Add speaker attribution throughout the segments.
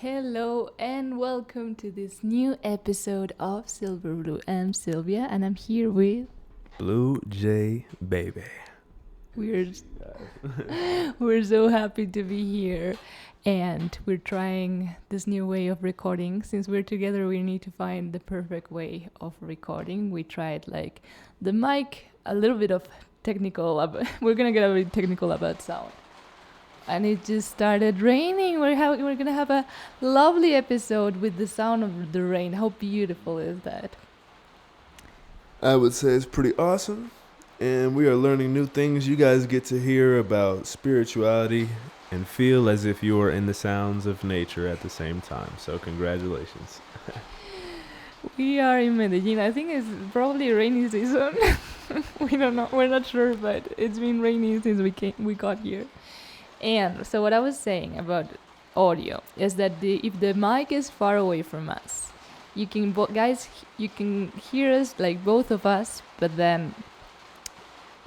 Speaker 1: Hello and welcome to this new episode of Silver, Blue and Silvia, and I'm here with
Speaker 2: BluJay baby.
Speaker 1: we're we're so happy to be here, and we're trying this new way of recording. Since we're together, we need to find the perfect way of recording. We tried like the mic, a little bit of technical. We're gonna get a bit technical about sound. And it just started raining. We're gonna have a lovely episode with the sound of the rain. How beautiful is that?
Speaker 2: I would say it's pretty awesome, and we are learning new things. You guys get to hear about spirituality and feel as if you are in the sounds of nature at the same time. So congratulations.
Speaker 1: We are in Medellin. I think it's probably rainy season. We don't know. We're not sure, but it's been rainy since we got here. And so what I was saying about audio is that if the mic is far away from us, you can you can hear us, like both of us, but then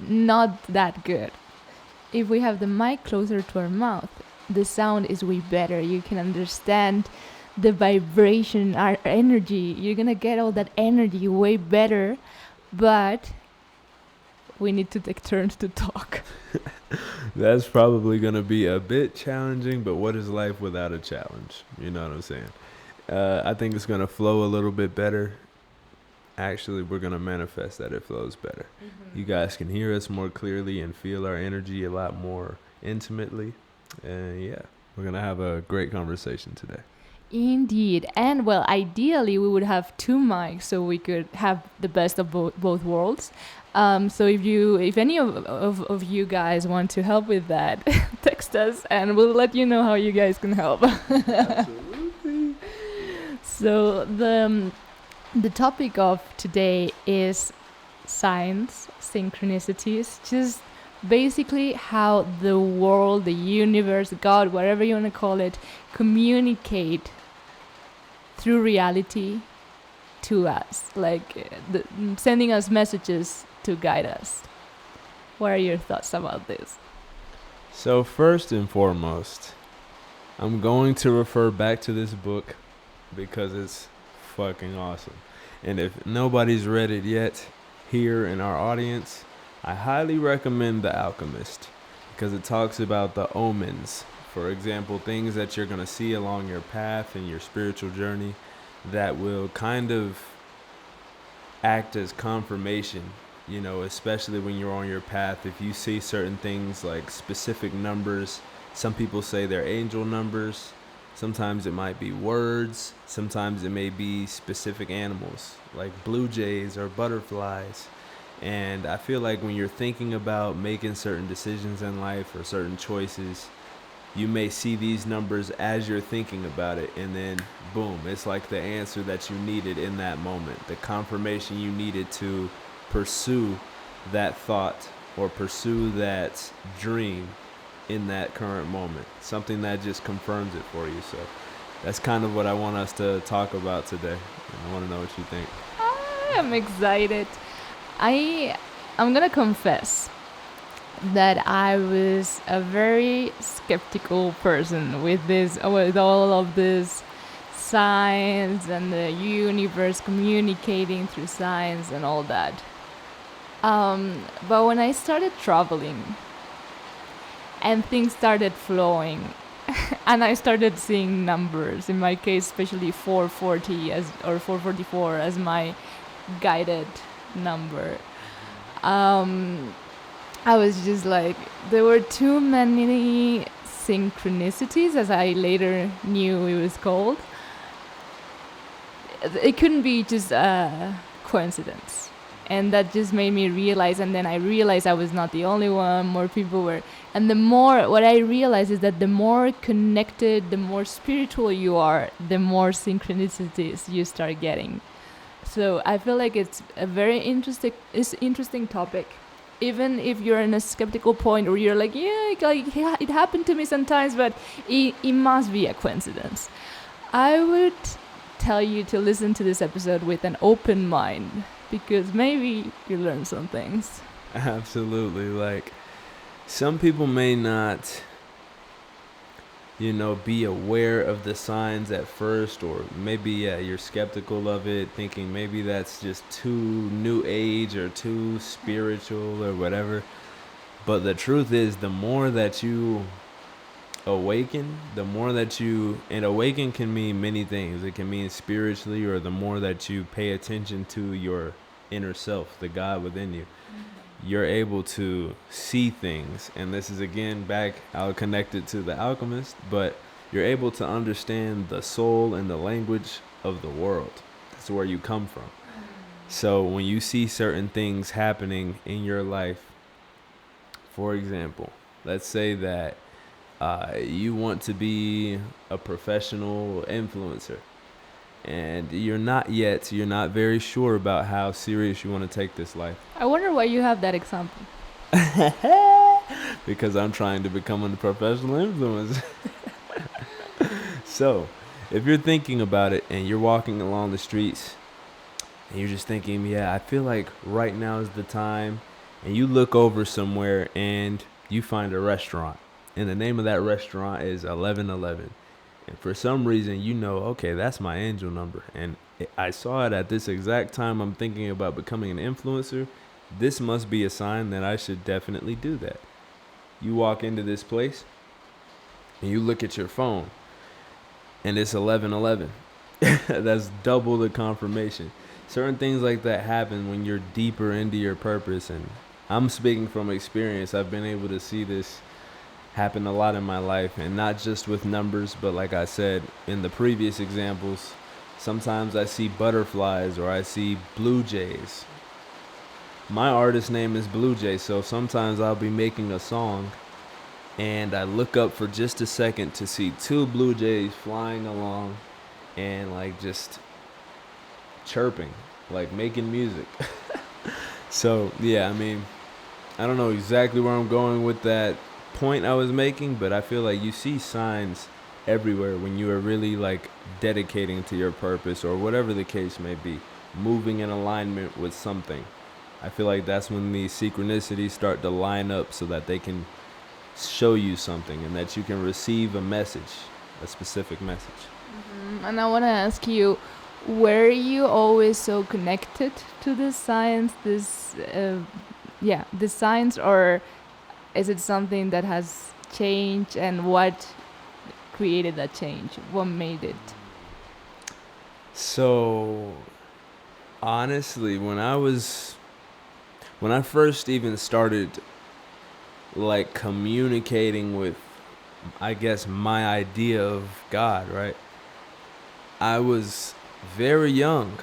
Speaker 1: not that good. If we have the mic closer to our mouth, the sound is way better. You can understand the vibration, our energy. You're gonna get all that energy way better, but we need to take turns to talk.
Speaker 2: That's probably going to be a bit challenging, but what is life without a challenge? You know what I'm saying? I think it's going to flow a little bit better. Actually, we're going to manifest that it flows better. Mm-hmm. You guys can hear us more clearly and feel our energy a lot more intimately. And yeah, we're going to have a great conversation today.
Speaker 1: Indeed. And well, ideally we would have two mics so we could have the best of both worlds. So if any of you guys want to help with that, text us and we'll let you know how you guys can help.
Speaker 2: Absolutely.
Speaker 1: So the topic of today is signs, synchronicities, just basically how the world, the universe, God, whatever you want to call it, communicate through reality to us, like sending us messages to guide us. What are your thoughts about this?
Speaker 2: So first and foremost, I'm going to refer back to this book because it's fucking awesome. And if nobody's read it yet here in our audience, I highly recommend The Alchemist because it talks about the omens. For example, things that you're going to see along your path in your spiritual journey that will kind of act as confirmation, you know, especially when you're on your path. If you see certain things like specific numbers, some people say they're angel numbers. Sometimes it might be words. Sometimes it may be specific animals like blue jays or butterflies. And I feel like when you're thinking about making certain decisions in life or certain choices, you may see these numbers as you're thinking about it, and then boom, it's like the answer that you needed in that moment, the confirmation you needed to pursue that thought or pursue that dream in that current moment, something that just confirms it for you. So that's kind of what I want us to talk about today, and I want to know what you think.
Speaker 1: I am excited. I'm gonna confess that I was a very skeptical person with all of this science and the universe communicating through science and all that. But when I started traveling and things started flowing and I started seeing numbers, in my case especially 440 or 444 as my guided number, I was just like, there were too many synchronicities, as I later knew it was called. It couldn't be just a coincidence. And that just made me realize, and then I realized I was not the only one, more people were. And what I realized is that the more connected, the more spiritual you are, the more synchronicities you start getting. So I feel like it's a very interesting topic. Even if you're in a skeptical point or you're like, it happened to me sometimes, but it must be a coincidence. I would tell you to listen to this episode with an open mind because maybe you learn some things.
Speaker 2: Absolutely. Like, some people may not be aware of the signs at first, or maybe you're skeptical of it, thinking maybe that's just too new age or too spiritual or whatever. But the truth is, the more that you awaken, and awaken can mean many things. It can mean spiritually, or the more that you pay attention to your inner self, the God within you, you're able to see things. And this is again back, I'll connect it to the alchemist, but you're able to understand the soul and the language of the world. That's where you come from. So when you see certain things happening in your life, for example, let's say that you want to be a professional influencer, and you're not very sure about how serious you want to take this life.
Speaker 1: I wonder why you have that example.
Speaker 2: Because I'm trying to become a professional influencer. So, if you're thinking about it and you're walking along the streets and you're just thinking, yeah, I feel like right now is the time, and you look over somewhere and you find a restaurant, and the name of that restaurant is 1111. And for some reason, okay, that's my angel number. And I saw it at this exact time I'm thinking about becoming an influencer. This must be a sign that I should definitely do that. You walk into this place and you look at your phone and it's 1111. That's double the confirmation. Certain things like that happen when you're deeper into your purpose. And I'm speaking from experience. I've been able to see this happen a lot in my life, and not just with numbers, but like I said in the previous examples, sometimes I see butterflies or I see blue jays. My artist name is BluJay, so sometimes I'll be making a song and I look up for just a second to see two blue jays flying along and like just chirping, like making music. So yeah, I mean, I don't know exactly where I'm going with that point I was making, but I feel like you see signs everywhere when you are really like dedicating to your purpose, or whatever the case may be, moving in alignment with something. I feel like that's when the synchronicities start to line up so that they can show you something and that you can receive a message, a specific message.
Speaker 1: And I want to ask you, were you always so connected to this science, this science, or is it something that has changed, and what created that change? What made it?
Speaker 2: So, honestly, when I first even started like communicating with, I guess, my idea of God, right? I was very young,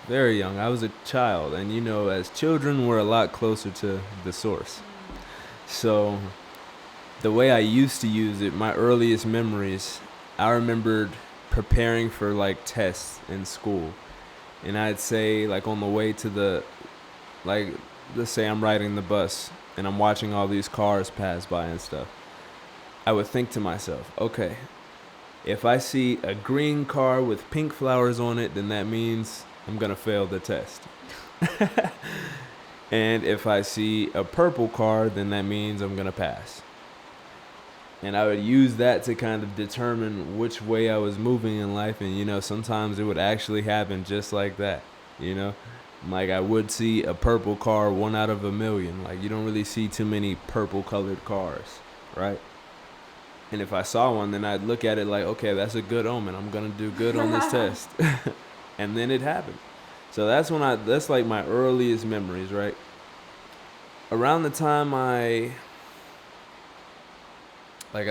Speaker 2: very young. I was a child, and as children, we're a lot closer to the source. So the way I used to use it, my earliest memories, I remembered preparing for like tests in school. And I'd say, like, on the way to let's say I'm riding the bus and I'm watching all these cars pass by and stuff. I would think to myself, okay, if I see a green car with pink flowers on it, then that means I'm going to fail the test. And if I see a purple car, then that means I'm going to pass. And I would use that to kind of determine which way I was moving in life. And, sometimes it would actually happen just like that, Like, I would see a purple car, 1 out of a million. Like, you don't really see too many purple colored cars, right? And if I saw one, then I'd look at it like, okay, that's a good omen. I'm going to do good on this test. And then it happened. So that's like my earliest memories, right? Around the time I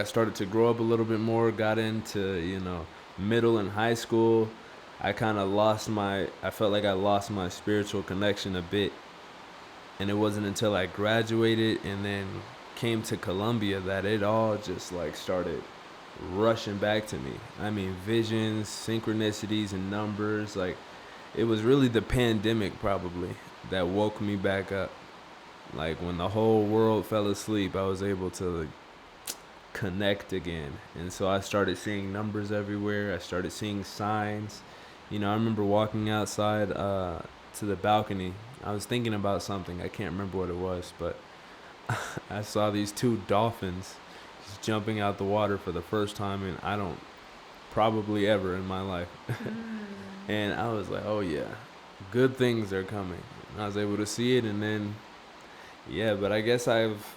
Speaker 2: started to grow up a little bit more, got into, middle and high school, I felt like I lost my spiritual connection a bit. And it wasn't until I graduated and then came to Colombia that it all just like started rushing back to me. I mean, visions, synchronicities, and numbers. Like, it was really the pandemic probably that woke me back up. Like, when the whole world fell asleep, I was able to connect again. And so I started seeing numbers everywhere. I started seeing signs. I remember walking outside to the balcony. I was thinking about something. I can't remember what it was, but I saw these 2 dolphins just jumping out the water for the first time, and I don't probably ever in my life. And I was like, oh yeah, good things are coming. And I was able to see it, and then yeah, but I guess I've,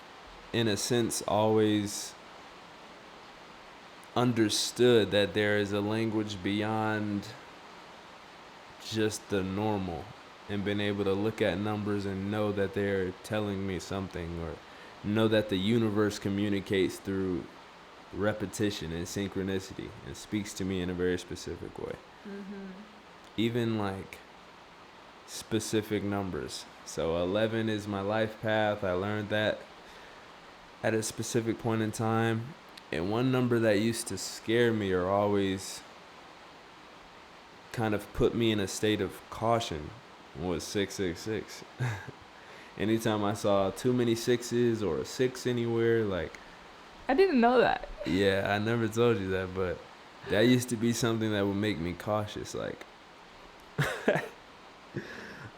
Speaker 2: in a sense, always understood that there is a language beyond just the normal, and been able to look at numbers and know that they're telling me something, or know that the universe communicates through repetition and synchronicity and speaks to me in a very specific way. Even like specific numbers. So 11 is my life path. I learned that at a specific point in time. And one number that used to scare me, or always kind of put me in a state of caution, was 666. Anytime I saw too many sixes or a 6 anywhere, like,
Speaker 1: I didn't know that.
Speaker 2: yeah, I never told you that, but that used to be something that would make me cautious. Like,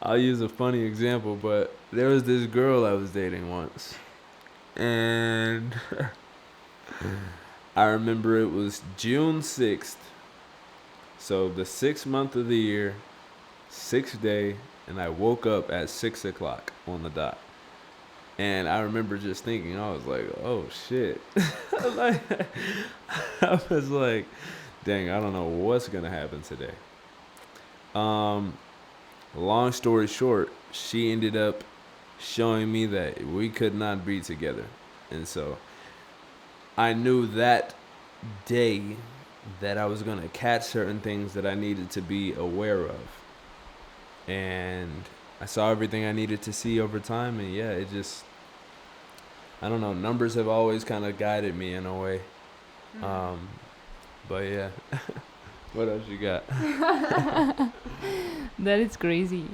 Speaker 2: I'll use a funny example, but there was this girl I was dating once, and I remember it was June 6th, so the 6th month of the year, 6th day, and I woke up at 6 o'clock on the dot. And I remember just thinking, I was like, oh shit. Like, I was like, dang, I don't know what's gonna happen today. Long story short, she ended up showing me that we could not be together. And so I knew that day that I was gonna catch certain things that I needed to be aware of. And I saw everything I needed to see over time, and yeah, it just, I don't know, numbers have always kind of guided me in a way. But yeah. What else you got?
Speaker 1: That is crazy.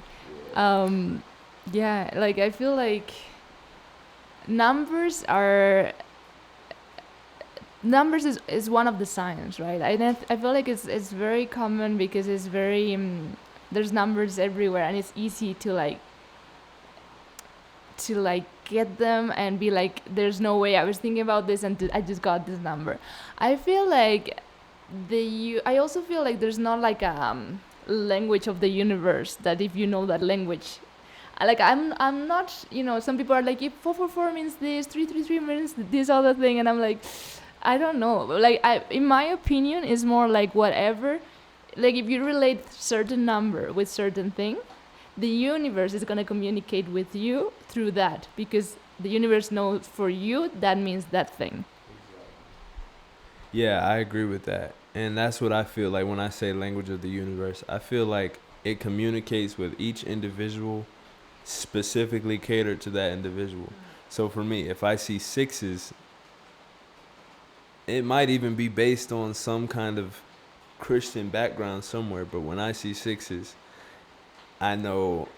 Speaker 1: Yeah, like I feel like numbers is one of the signs, right? I feel like it's very common because it's very there's numbers everywhere, and it's easy to get them and be like, there's no way I was thinking about this and I just got this number. I feel like I also feel like there's not like a language of the universe that if you know that language, like I'm not, some people are like, if 444 means this, 333 means this other thing, and I'm like, I don't know. Like, in my opinion, it's more like whatever. Like, if you relate certain number with certain thing, the universe is going to communicate with you through that, because the universe knows for you that means that thing.
Speaker 2: Yeah, I agree with that. And that's what I feel like when I say language of the universe. I feel like it communicates with each individual, specifically catered to that individual. So for me, if I see sixes, it might even be based on some kind of Christian background somewhere, but when I see sixes, I know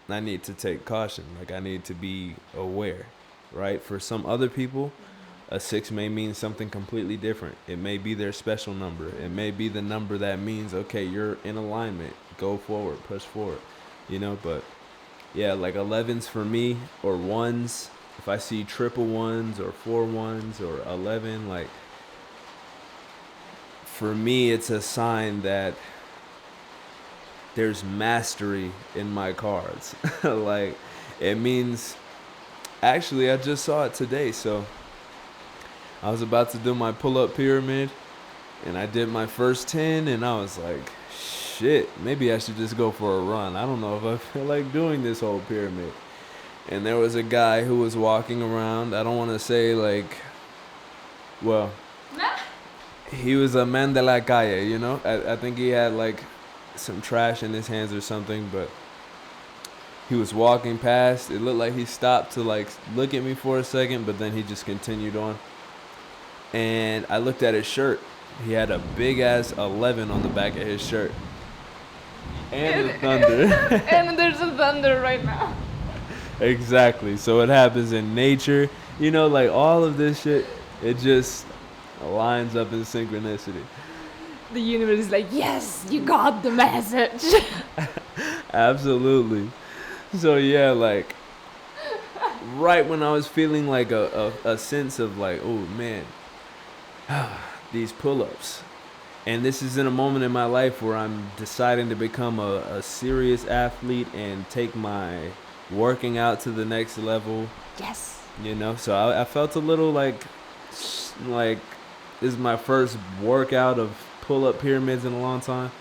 Speaker 2: I need to take caution. Like, I need to be aware, right? For some other people, a 6 may mean something completely different. It may be their special number. It may be the number that means, okay, you're in alignment, go forward, push forward, but yeah, like 11s for me, or 1s, if I see triple 1s or 4 1s or 11, like, for me, it's a sign that there's mastery in my cards. Like, it means, actually, I just saw it today. So I was about to do my pull-up pyramid, and I did my first 10, and I was like, shit, maybe I should just go for a run. I don't know if I feel like doing this whole pyramid. And there was a guy who was walking around. I don't want to say, like, well, he was a man de la calle, I think he had, like, some trash in his hands or something, but he was walking past. It looked like he stopped to, like, look at me for a second, but then he just continued on. And I looked at his shirt. He had a big-ass 11 on the back of his shirt. And the thunder.
Speaker 1: And there's a thunder right now.
Speaker 2: Exactly. So it happens in nature. Like, all of this shit, it just lines up in synchronicity.
Speaker 1: The universe is like, yes, you got the message.
Speaker 2: Absolutely. So yeah, like, right when I was feeling like a sense of like, oh man, these pull-ups. And this is in a moment in my life where I'm deciding to become a serious athlete and take my working out to the next level.
Speaker 1: Yes.
Speaker 2: So I felt a little like this is my first workout of pull-up pyramids in a long time.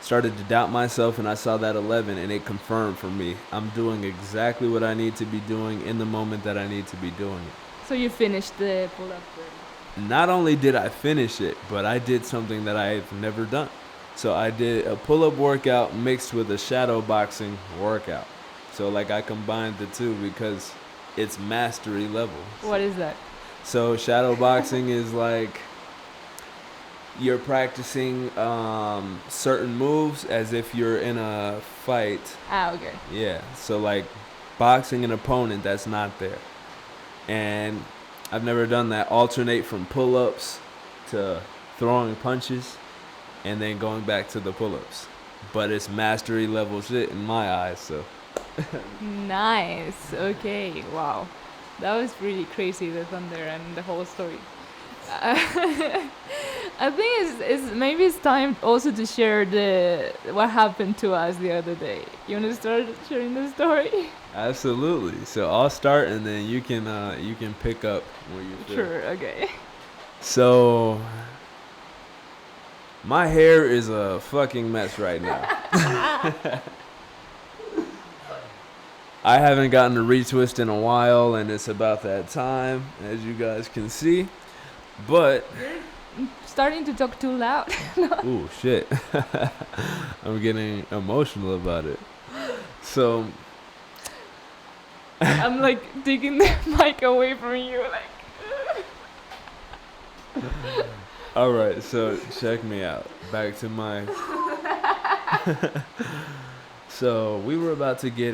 Speaker 2: Started to doubt myself, and I saw that 11, and it confirmed for me. I'm doing exactly what I need to be doing in the moment that I need to be doing it.
Speaker 1: So you finished the pull-up.
Speaker 2: Not only did I finish it, but I did something that I've never done. So I did a pull-up workout mixed with a shadow boxing workout. So like I combined the two because it's mastery level.
Speaker 1: What is that?
Speaker 2: So shadow boxing is like you're practicing certain moves as if you're in a fight.
Speaker 1: Okay.
Speaker 2: Yeah. So like boxing an opponent that's not there. And I've never done that. Alternate from pull-ups to throwing punches and then going back to the pull-ups. But it's mastery level shit in my eyes, so.
Speaker 1: Nice. Okay. Wow. That was pretty crazy, the thunder and the whole story. I think it's maybe it's time also to share what happened to us the other day. You want to start sharing the story?
Speaker 2: Absolutely. So I'll start and then you can pick up where you feel.
Speaker 1: Sure. Okay.
Speaker 2: So my hair is a fucking mess right now. I haven't gotten a retwist in a while, and it's about that time, as you guys can see. But
Speaker 1: you're starting to talk too loud.
Speaker 2: Ooh, shit. I'm getting emotional about it. So
Speaker 1: I'm like taking the mic away from you, like.
Speaker 2: All right, so check me out. Back to my. So we were about to get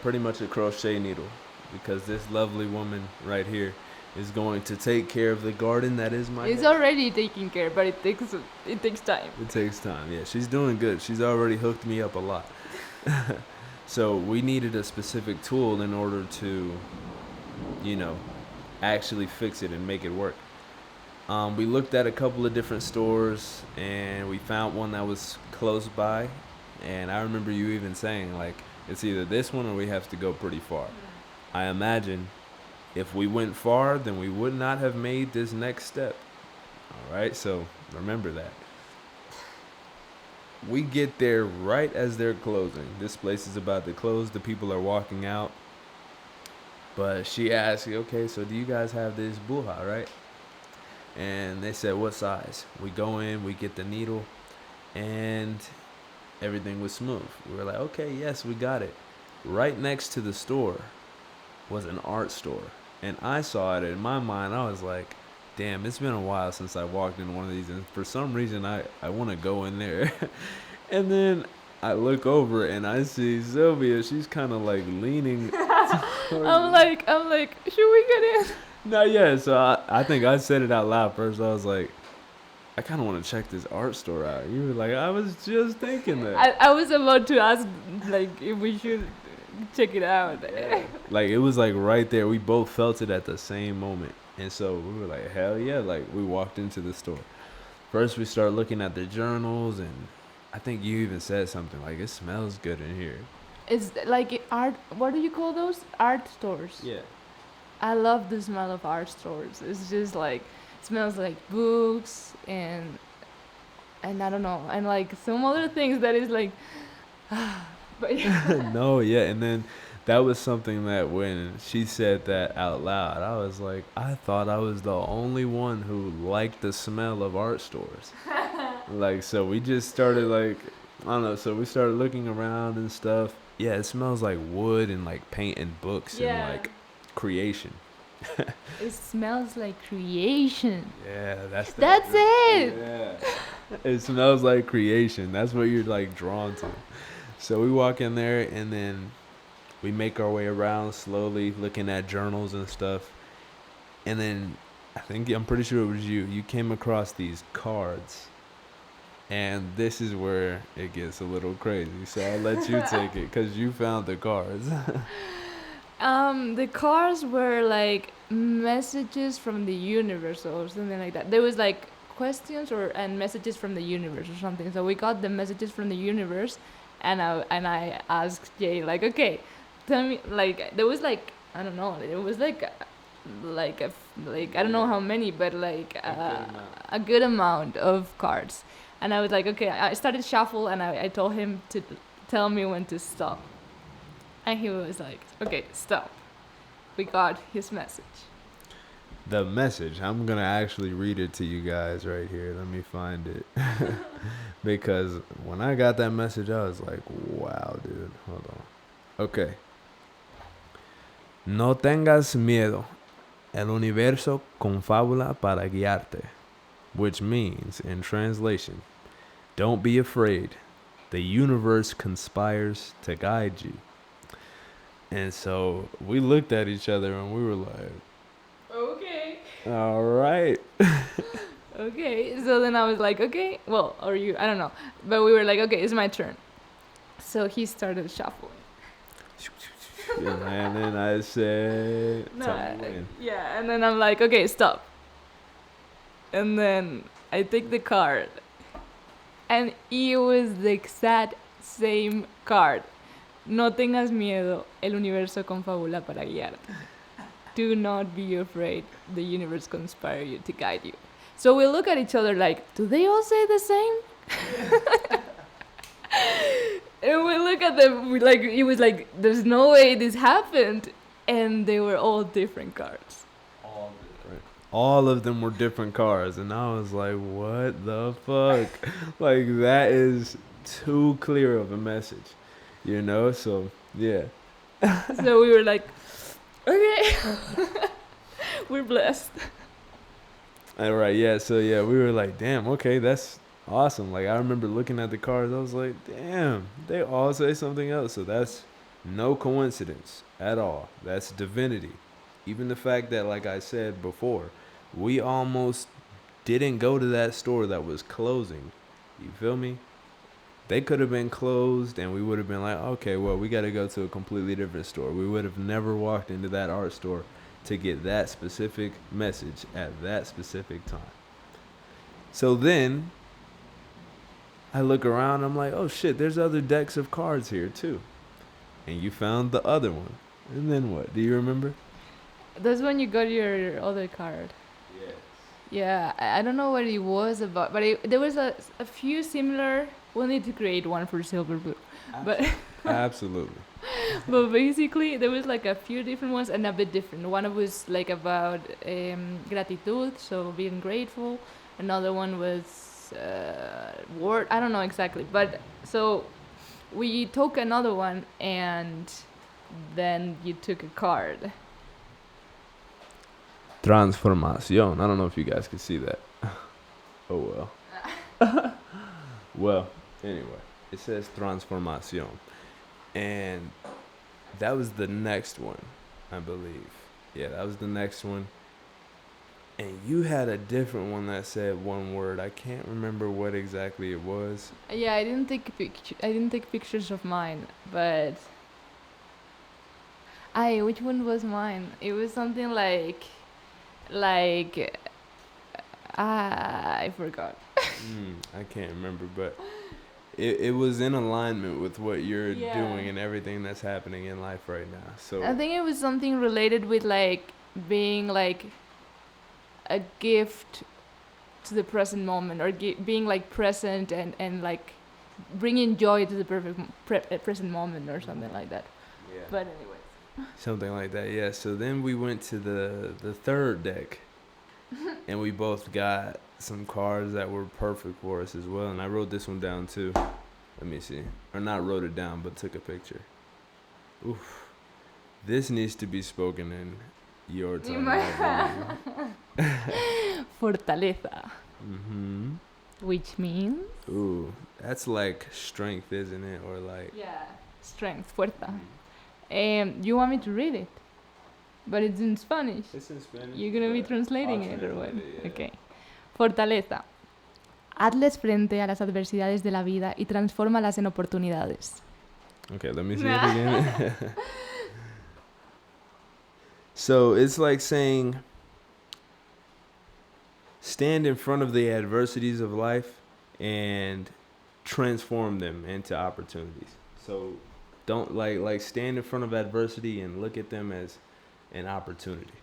Speaker 2: pretty much a crochet needle because this lovely woman right here is going to take care of the garden that is my.
Speaker 1: It's
Speaker 2: head.
Speaker 1: already taking care, but it takes time.
Speaker 2: It takes time. Yeah, she's doing good. She's already hooked me up a lot. So we needed a specific tool in order to, actually fix it and make it work. We looked at a couple of different stores and we found one that was close by. And I remember you even saying, like, it's either this one or we have to go pretty far. I imagine if we went far, then we would not have made this next step. All right, so remember that. We get there right as they're closing. This place is about to close. The people are walking out. But she asked, okay, so do you guys have this buha, right? And they said, what size? We go in, we get the needle, and everything was smooth. We were like, okay, yes, we got it. Right next to the store was an art store. And I saw it. In my mind, I was like, damn, it's been a while since I walked in one of these. And for some reason, I want to go in there. And then I look over and I see Silvia. She's kind of like leaning.
Speaker 1: I'm like, should we get in?
Speaker 2: Not yet. So I think I said it out loud first. I was like, I kind of want to check this art store out. You were like, I was just thinking that.
Speaker 1: I was about to ask, like, if we should check it out.
Speaker 2: Yeah. Like, it was like right there. We both felt it at the same moment. And so we were like, hell yeah. Like, we walked into the store. First, we started looking at the journals. And I think you even said something like, it smells good in here.
Speaker 1: It's like art. What do you call those? Art stores.
Speaker 2: Yeah.
Speaker 1: I love the smell of art stores. It's just like, it smells like books and I don't know, and like some other things that is like, but yeah.
Speaker 2: No, yeah, and then that was something that when she said that out loud, I was like, I thought I was the only one who liked the smell of art stores. Like, so we just started like, I don't know, so we started looking around and stuff. Yeah, it smells like wood and like paint and books and like creation.
Speaker 1: It smells like creation.
Speaker 2: Yeah, that's
Speaker 1: it.
Speaker 2: Yeah. It smells like creation. That's what you're like drawn to. So we walk in there and then we make our way around slowly looking at journals and stuff. And then I'm pretty sure it was you came across these cards. And this is where it gets a little crazy. So I'll let you take it because you found the cards.
Speaker 1: The cards were like messages from the universe or something like that. There was like questions and messages from the universe or something. So we got the messages from the universe, and I asked Jay like, okay, tell me, like there was like, I don't know, it was like I don't know how many, but like a good amount of cards. And I was like, okay, I started shuffle, and I told him to tell me when to stop. And he was like, okay, stop. We got his message.
Speaker 2: The message. I'm going to actually read it to you guys right here. Let me find it. Because when I got that message, I was like, wow, dude. Hold on. Okay. No tengas miedo. El universo confabula para guiarte. Which means, in translation, don't be afraid. The universe conspires to guide you. And so we looked at each other and we were like,
Speaker 1: Okay.
Speaker 2: all right.
Speaker 1: Okay. So then I was like, okay, well, or you, I don't know. But we were like, okay, it's my turn. So he started shuffling.
Speaker 2: And then I said, tell me when.
Speaker 1: Yeah, and then I'm like, okay, stop. And then I take the card. And it was the exact same card. No tengas miedo, el universo confabula para guiarte. Do not be afraid, the universe conspire you to guide you. So we look at each other like, do they all say the same? And we look at them like, it was like, there's no way this happened. And they were all different cards.
Speaker 2: All different. All of them were different cards. And I was like, what the fuck? Like, that is too clear of a message. You know? So, yeah.
Speaker 1: So we were like, okay. We're blessed.
Speaker 2: All right, yeah. So, yeah, we were like, damn, okay, that's awesome. Like, I remember looking at the cards. I was like, damn, they all say something else. So that's no coincidence at all. That's divinity. Even the fact that, like I said before, we almost didn't go to that store that was closing. You feel me? They could have been closed and we would have been like, okay, well, we got to go to a completely different store. We would have never walked into that art store to get that specific message at that specific time. So then I look around, I'm like, oh shit, there's other decks of cards here too. And you found the other one. And then what? Do you remember?
Speaker 1: That's when you got your other card.
Speaker 2: Yes.
Speaker 1: Yeah, I don't know what it was about, but there was a few similar. We'll need to create one for Silver Blue. But
Speaker 2: Absolutely.
Speaker 1: but basically, there was like a few different ones and a bit different. One was like about gratitude, so being grateful. Another one was word. I don't know exactly, but so we took another one, and then you took a card.
Speaker 2: Transformación. I don't know if you guys can see that. Oh well. Well, anyway, it says transformación. And that was the next one, I believe. Yeah, that was the next one. And you had a different one that said one word. I can't remember what exactly it was.
Speaker 1: Yeah, I didn't take pictures of mine, but which one was mine? It was something like I forgot.
Speaker 2: I can't remember, but it was in alignment with what you're doing and everything that's happening in life right now. So
Speaker 1: I think it was something related with like being like a gift to the present moment, or being like present and like bringing joy to the present moment or something like that.
Speaker 2: Yeah.
Speaker 1: But anyway.
Speaker 2: Something like that, yeah. So then we went to the third deck, and we both got some cards that were perfect for us as well. And I wrote this one down too. Let me see. Or not wrote it down, but took a picture. Oof. This needs to be spoken in your tongue.
Speaker 1: Fortaleza.
Speaker 2: Mm-hmm.
Speaker 1: Which means?
Speaker 2: Ooh, that's like strength, isn't it? Or like...
Speaker 1: Yeah, strength, fuerza. You want me to read it? But it's in Spanish.
Speaker 2: It's in Spanish.
Speaker 1: You're going to be translating it or what?
Speaker 2: Yeah.
Speaker 1: Okay. Fortaleza. Hazles frente a las adversidades de la vida y transfórmalas en oportunidades.
Speaker 2: Okay, let me see it again. So it's like saying, stand in front of the adversities of life and transform them into opportunities. So don't like stand in front of adversity and look at them as an opportunity.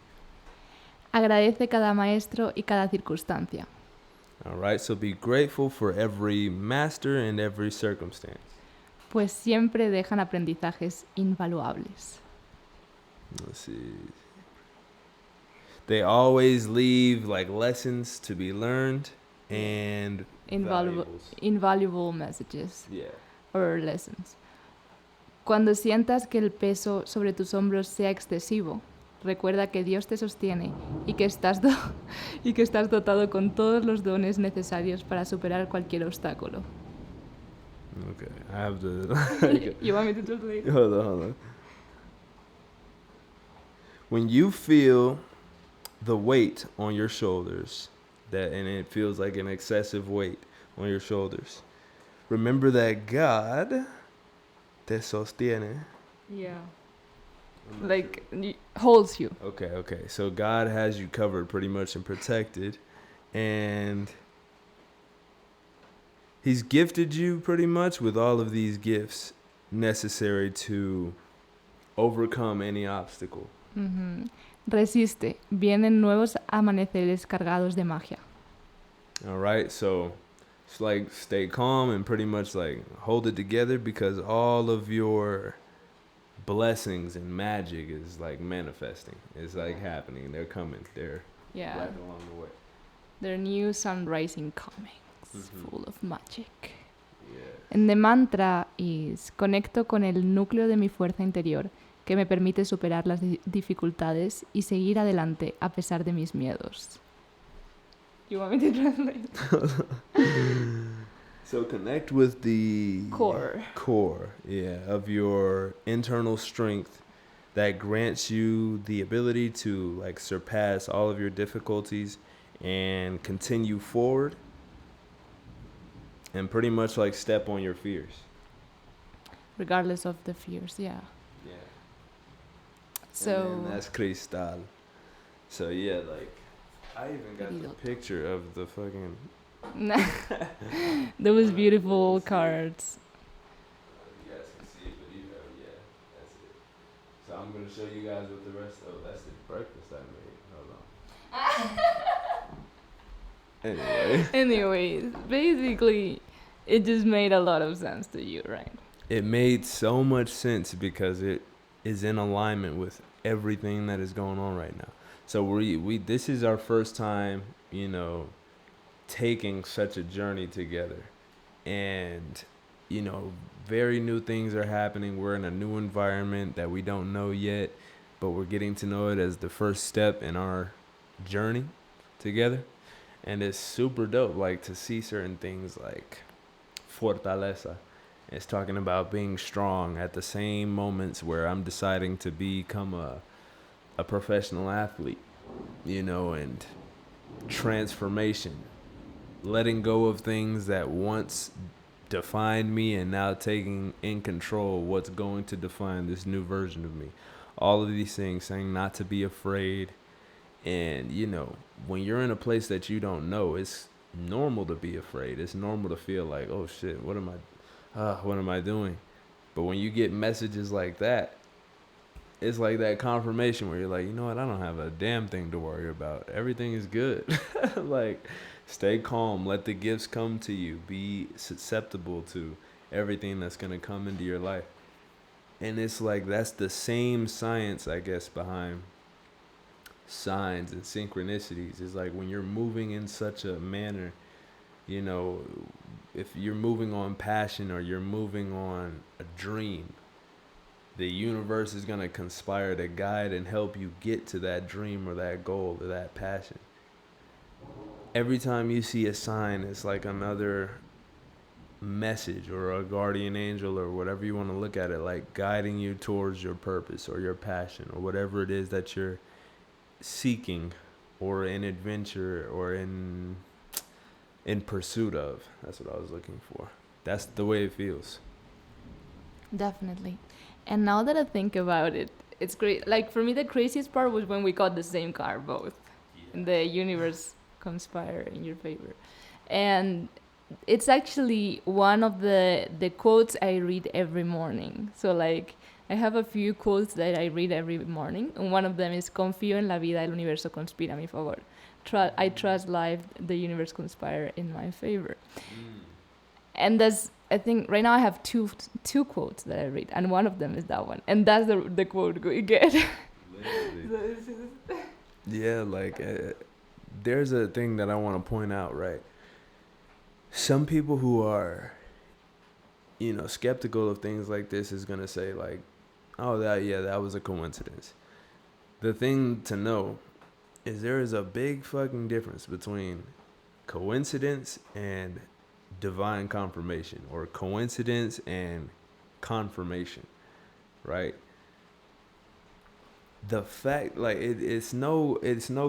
Speaker 1: Agradece cada maestro y cada circunstancia.
Speaker 2: All right, so be grateful for every master and every circumstance.
Speaker 1: Pues siempre dejan aprendizajes invaluables.
Speaker 2: Let's see. They always leave like lessons to be learned and
Speaker 1: Invaluable messages.
Speaker 2: Yeah.
Speaker 1: Or lessons. Cuando sientas que el peso sobre tus hombros sea excesivo, recuerda que Dios te sostiene y que estás dotado con todos los dones necesarios para superar cualquier obstáculo.
Speaker 2: Okay, I have to...
Speaker 1: You want me to translate?
Speaker 2: Hold on. When you feel the weight on your shoulders, and it feels like an excessive weight on your shoulders, remember that God te sostiene.
Speaker 1: Yeah. Like, holds you.
Speaker 2: Okay. So God has you covered pretty much and protected. And He's gifted you pretty much with all of these gifts necessary to overcome any obstacle.
Speaker 1: Mm-hmm. Resiste. Vienen nuevos amaneceres cargados de magia.
Speaker 2: All right. So it's like stay calm and pretty much like hold it together, because all of your blessings and magic is like manifesting. It's like happening. They're coming. They're right along the way.
Speaker 1: Their new sun rising coming.
Speaker 2: Mm-hmm.
Speaker 1: Full of magic.
Speaker 2: Yeah.
Speaker 1: And the mantra is: conecto con el núcleo de mi fuerza interior que me permite superar las dificultades y seguir adelante a pesar de mis miedos. You want me to translate?
Speaker 2: So connect with the
Speaker 1: core,
Speaker 2: of your internal strength that grants you the ability to like surpass all of your difficulties and continue forward and pretty much like step on your fears.
Speaker 1: Regardless of the fears, yeah. So
Speaker 2: and that's Cristal. So yeah, like I even got the picture of the fucking
Speaker 1: those beautiful cards.
Speaker 2: You guys can see it, but that's it. So I'm gonna show you guys what the rest of that's the breakfast I made. Hold on.
Speaker 1: Anyways, basically it just made a lot of sense to you, right?
Speaker 2: It made so much sense because it is in alignment with everything that is going on right now. So we this is our first time, taking such a journey together, and very new things are happening. We're in a new environment that we don't know yet, but we're getting to know it as the first step in our journey together. And it's super dope, like to see certain things like fortaleza. It's talking about being strong at the same moments where I'm deciding to become a professional athlete, and transformation, letting go of things that once defined me and now taking in control what's going to define this new version of me. All of these things, saying not to be afraid. And, when you're in a place that you don't know, it's normal to be afraid. It's normal to feel like, oh shit, what am I doing? But when you get messages like that, it's like that confirmation where you're like, you know what? I don't have a damn thing to worry about. Everything is good. Like, stay calm. Let the gifts come to you. Be susceptible to everything that's going to come into your life. And it's like, that's the same science, I guess, behind signs and synchronicities. It's like when you're moving in such a manner, if you're moving on passion or you're moving on a dream, the universe is going to conspire to guide and help you get to that dream or that goal or that passion. Every time you see a sign, it's like another message or a guardian angel or whatever you want to look at it, like guiding you towards your purpose or your passion or whatever it is that you're seeking or in adventure or in pursuit of. That's what I was looking for. That's the way it feels.
Speaker 1: Definitely. And now that I think about it, it's great. Like for me, the craziest part was when we got the same car both. And the universe conspire in your favor. And it's actually one of the quotes I read every morning. So like I have a few quotes that I read every morning, and one of them is confío en la vida, el universo conspira a mi favor. I trust life, the universe conspire in my favor. And that's, I think right now I have two quotes that I read, and one of them is that one, and that's the quote we get. So
Speaker 2: Yeah, like there's a thing that I want to point out, right? Some people who are, skeptical of things like this is gonna say like, oh, that was a coincidence. The thing to know is there is a big fucking difference between coincidence and divine confirmation, or coincidence and confirmation, right? The fact, like, it's no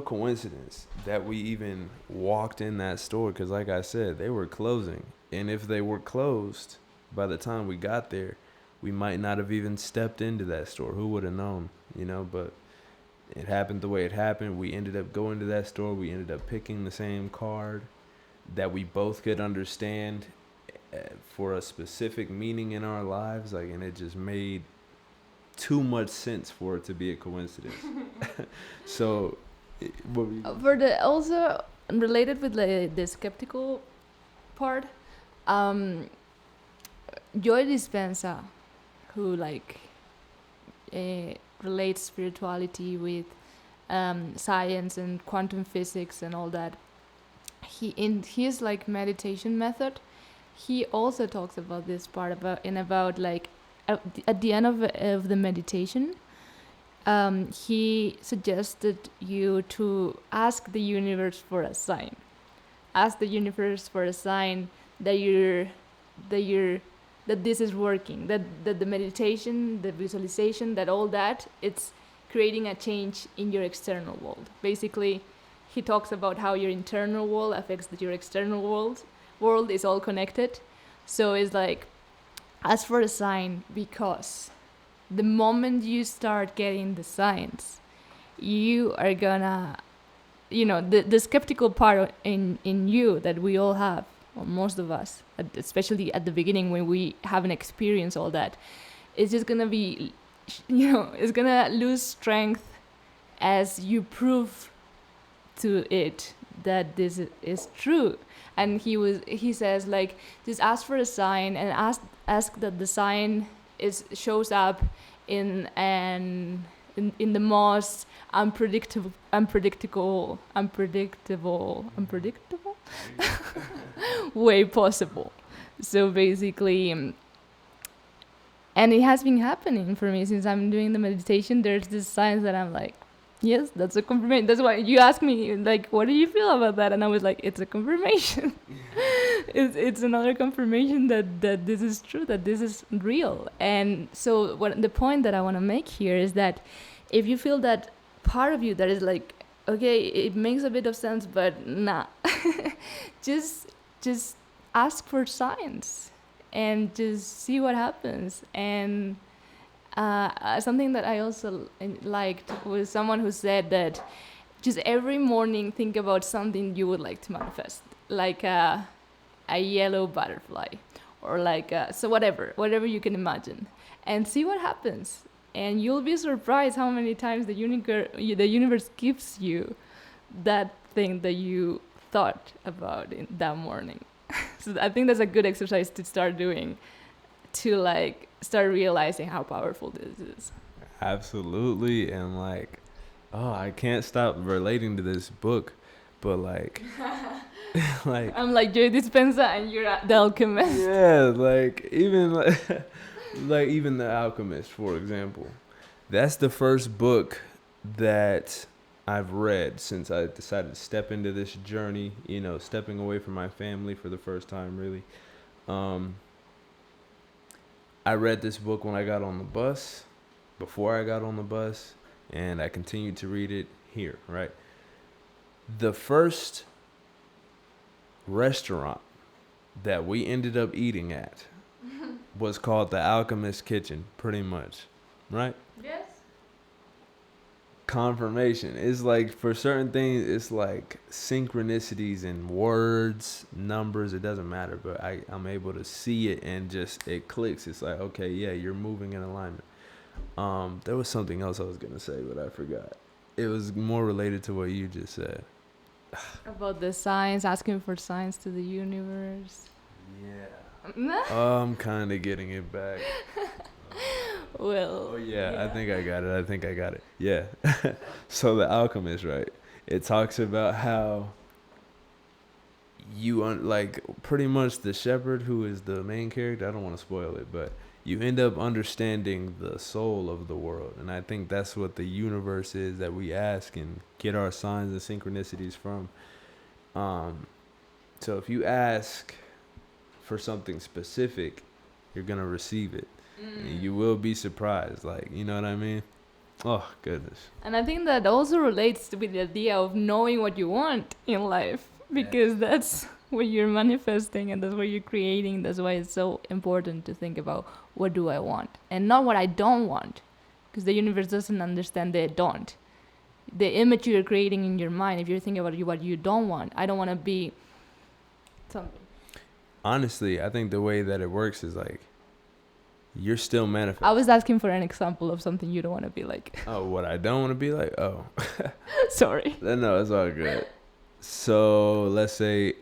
Speaker 2: coincidence that we even walked in that store, because like I said, they were closing, and if they were closed by the time we got there, we might not have even stepped into that store. Who would have known, but it happened the way it happened. We ended up going to that store. We ended up picking the same card that we both could understand for a specific meaning in our lives, like, and it just made too much sense for it to be a coincidence. So
Speaker 1: for the also related with the skeptical part, Joy Dispenza, who like relates spirituality with science and quantum physics and all that, he in his like meditation method, he also talks about this part about like at the end of the meditation, he suggested you to ask the universe for a sign. Ask the universe for a sign that this is working, that the meditation, the visualization, that all that, it's creating a change in your external world. Basically, he talks about how your internal world affects your external world is all connected. So it's like, ask for a sign, because the moment you start getting the signs, you are gonna, the skeptical part in you that we all have, or most of us, especially at the beginning when we haven't experienced all that, it's just gonna be, it's gonna lose strength as you prove to it that this is true. And he says like, just ask for a sign, and ask that the sign shows up in the most unpredictable way possible. So basically, and it has been happening for me since I'm doing the meditation. There's this signs that I'm like, yes, that's a confirmation. That's why you asked me, like, what do you feel about that? And I was like, it's a confirmation. It's another confirmation that this is true, that this is real. And so the point that I want to make here is that if you feel that part of you that is like, okay, it makes a bit of sense, but nah, just ask for signs and just see what happens. And something that I also liked was someone who said that just every morning think about something you would like to manifest, like a yellow butterfly, or like so whatever you can imagine, and see what happens. And you'll be surprised how many times the universe gives you that thing that you thought about in that morning. So I think that's a good exercise to start doing, to like start realizing how powerful this is.
Speaker 2: Absolutely. And like, I can't stop relating to this book, but like like,
Speaker 1: I'm like Joy Dispenza and you're the alchemist.
Speaker 2: yeah, like even like even The Alchemist, for example, that's the first book that I've read since I decided to step into this journey, stepping away from my family for the first time, really. I read this book when I got on the bus, before I got on the bus, and I continued to read it here, right? The first restaurant that we ended up eating at was called The Alchemist Kitchen, pretty much, right?
Speaker 1: Yes.
Speaker 2: confirmation. It's like for certain things, it's like synchronicities in words, numbers. It doesn't matter, but I'm able to see it and just it clicks. It's like, okay, yeah, you're moving in alignment. There was something else I was gonna say, but I forgot. It was more related to what you just said.
Speaker 1: About the signs, asking for signs to the universe.
Speaker 2: Yeah. I'm kind of getting it back.
Speaker 1: Well.
Speaker 2: Oh yeah, I think I got it. Yeah. So the alchemist, right? It talks about how you like pretty much the shepherd, who is the main character. I don't want to spoil it, but you end up understanding the soul of the world, and I think that's what the universe is that we ask and get our signs and synchronicities from. So if you ask for something specific, you're gonna receive it. And you will be surprised, like, you know what I mean? Oh goodness.
Speaker 1: And I think that also relates with the idea of knowing what you want in life, because that's what you're manifesting and that's what you're creating. That's why it's so important to think about what do I want and not what I don't want, because the universe doesn't understand the don't. The image you're creating in your mind, if you're thinking about what you don't want, I don't want to be something.
Speaker 2: Honestly, I think the way that it works is like you're still manifesting.
Speaker 1: I was asking for an example of something you don't want to be like.
Speaker 2: Oh, what I don't want to be like? Oh.
Speaker 1: Sorry.
Speaker 2: No, it's all good. So let's say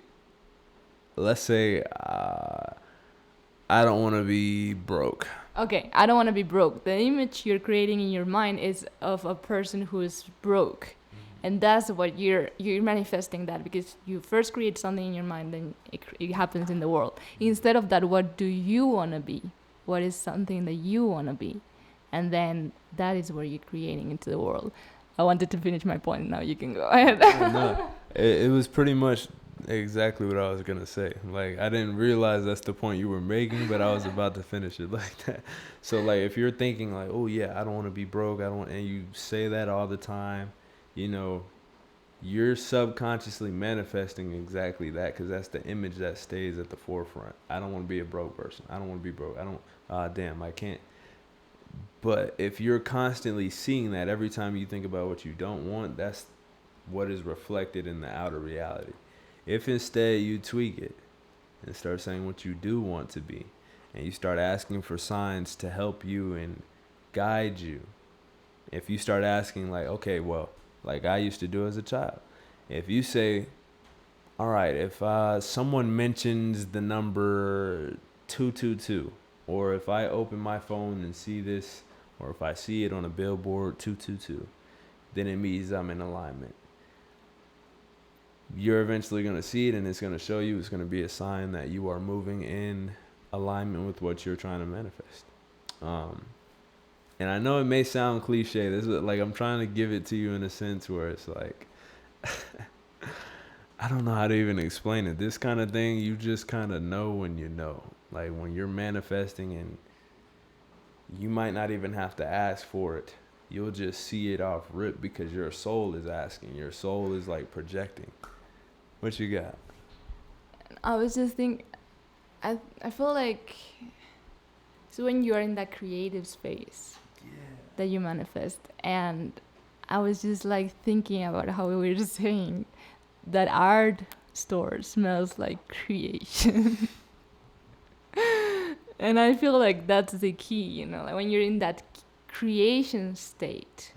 Speaker 2: I don't want to be broke.
Speaker 1: Okay, I don't want to be broke. The image you're creating in your mind is of a person who is broke. And that's what you're manifesting, that because you first create something in your mind, then it happens in the world. Instead of that, what do you want to be? What is something that you want to be? And then that is where you're creating into the world. I wanted to finish my point. Now you can go ahead.
Speaker 2: No, it was pretty much exactly what I was going to say. Like, I didn't realize that's the point you were making, but I was about to finish it like that. So, like, if you're thinking, like, oh, yeah, I don't want to be broke, and you say that all the time, you know, you're subconsciously manifesting exactly that, because that's the image that stays at the forefront. I don't want to be a broke person. I don't want to be broke. I can't. But if you're constantly seeing that every time you think about what you don't want, that's what is reflected in the outer reality. If instead you tweak it and start saying what you do want to be, and you start asking for signs to help you and guide you, if you start asking like, okay, well, like I used to do as a child, if you say, all right, if someone mentions the number 222, or if I open my phone and see this, or if I see it on a billboard 222, then it means I'm in alignment. You're eventually going to see it, and it's going to show you, it's going to be a sign that you are moving in alignment with what you're trying to manifest. And I know it may sound cliche. This is like, I'm trying to give it to you in a sense where it's like, I don't know how to even explain it. This kind of thing, you just kind of know when you know. Like when you're manifesting, and you might not even have to ask for it. You'll just see it off rip because your soul is asking. Your soul is like projecting. What you got?
Speaker 1: I was just thinking, I feel like it's when you're in that creative space that you manifest. And I was just like thinking about how we were just saying that art store smells like creation. And I feel like that's the key, you know, like when you're in that creation state,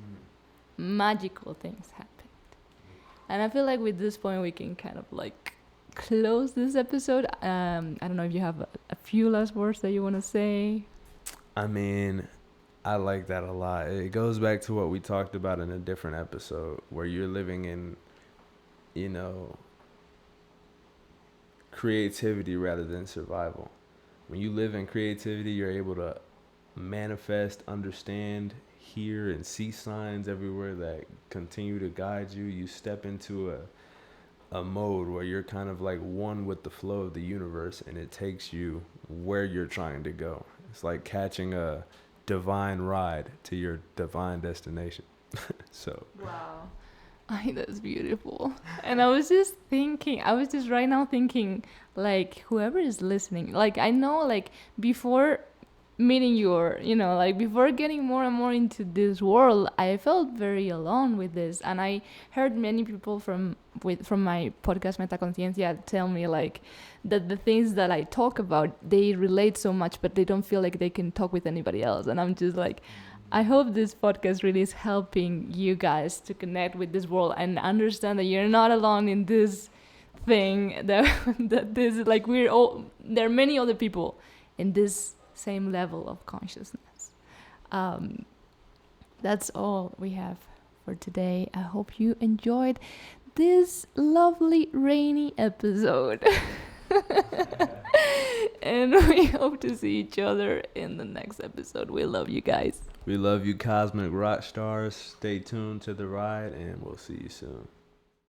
Speaker 1: magical things happen. And I feel like with this point we can kind of like close this episode. I don't know if you have a few last words that you want to say.
Speaker 2: I mean, I like that a lot. It goes back to what we talked about in a different episode, where you're living in, you know, creativity rather than survival. When you live in creativity, you're able to manifest, understand, hear, and see signs everywhere that continue to guide you. You step into a mode where you're kind of like one with the flow of the universe, and it takes you where you're trying to go. It's like catching a divine ride to your divine destination. So.
Speaker 1: Wow. That's beautiful. And I was just right now thinking, like, whoever is listening, like, I know, like, before meeting you, or like before getting more and more into this world, I felt very alone with this, and I heard many people from my podcast Metaconciencia tell me like that the things that I talk about, they relate so much, but they don't feel like they can talk with anybody else. And I'm just like, I hope this podcast really is helping you guys to connect with this world and understand that you're not alone in this thing, that this, like, there are many other people in this same level of consciousness. That's all we have for today. I hope you enjoyed this lovely rainy episode. And we hope to see each other in the next episode. We love you guys.
Speaker 2: We love you, cosmic rock stars. Stay tuned to the ride, and we'll see you soon.